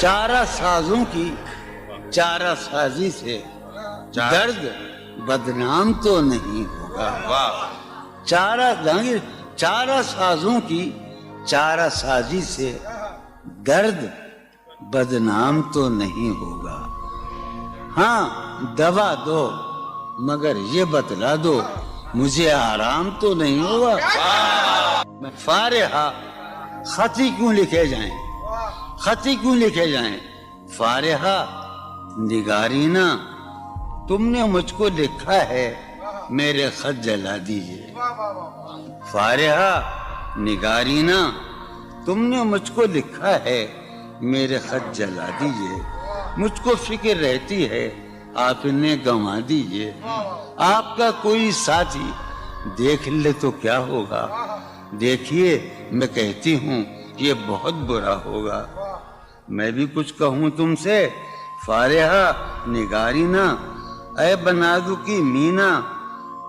چارہ سازوں کی چارہ سازی سے درد بدنام تو نہیں ہوگا. چارہ سازوں کی چارہ سازی سے درد بدنام تو نہیں ہوگا. ہاں دوا دو مگر یہ بتلا دو مجھے آرام تو نہیں ہوگا. فارحہ خطی کیوں لکھے جائیں, خطی کیوں لکھے جائیں؟ فارحہ نگارینا تم نے مجھ کو لکھا ہے میرے خط جلا دیجئے. فارحہ نگارینا تم نے مجھ کو لکھا ہے میرے خط جلا دیجئے. مجھ کو فکر رہتی ہے آپ انہیں گنوا دیجئے. آپ کا کوئی ساتھی دیکھ لے تو کیا ہوگا, دیکھیے میں کہتی ہوں یہ بہت برا ہوگا. میں بھی کچھ کہوں تم سے فارحہ نگارینا, اے بنادو کی مینا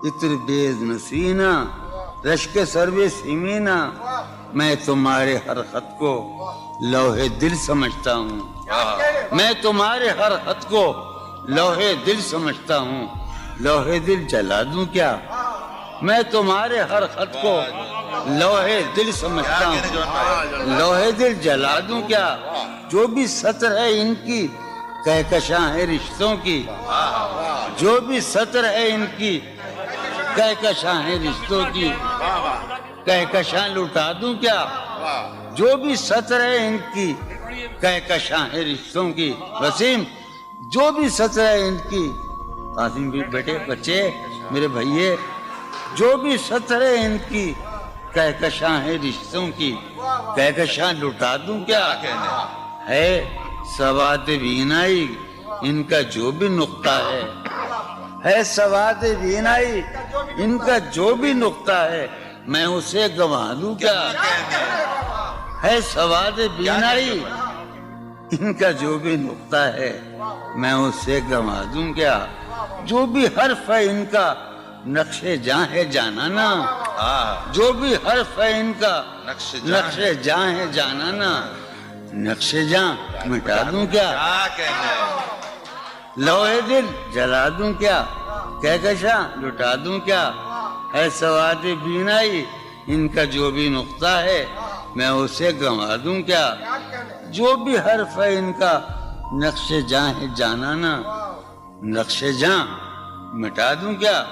عطر بیز نسینا رشک سروے سیمینا, میں تمہارے ہر خط کو لوح دل سمجھتا ہوں. میں تمہارے ہر خط کو لوح دل سمجھتا ہوں. لوح دل جلا دوں کیا؟ میں تمہارے ہر خط کو لوح دل سمجھتا ہوں. لوح دل جلا دوں کیا؟ جو بھی سطر ہے ان کی کہکشاں ہے رشتوں کی. جو بھی سطر ہے ان کی کہکشاں ہے رشتوں کی. کہکشاں لٹا دوں کیا؟ جو بھی سطر ہے ان کی کہکشاں ہے رشتوں کی. وسیم جو بھی سطر ہے ان کی, قاسم بھی بیٹے بچے میرے بھائیے, جو بھی سطر ہے ان کی کہکشاں ہے رشتوں کی. کہکشاں لٹا دوں کیا؟ ہے سواد بینائی ان کا جو بھی نقطہ ہے سواد بینائی ان کا جو بھی نقطہ ہے میں اسے گنوا دوں کیا؟ ہے سواد بینائی ان کا جو بھی نقطہ ہے میں اسے گنوا دوں کیا؟ جو بھی حرف ہے ان کا نقش جاں ہے جانانا. جو بھی حرف ہے ان کا نقش جاں ہے جانانا. نقش جاں مٹا دوں کیا؟ لوح دل جلا دوں کیا؟ کہکشاں لٹا دوں کیا؟ ہے سواد بینائی ان کا جو بھی نقطہ ہے میں اسے گنوا دوں کیا؟ جو بھی حرف ہے ان کا نقش جاں ہے جانانا. نقش جاں مٹا دوں کیا؟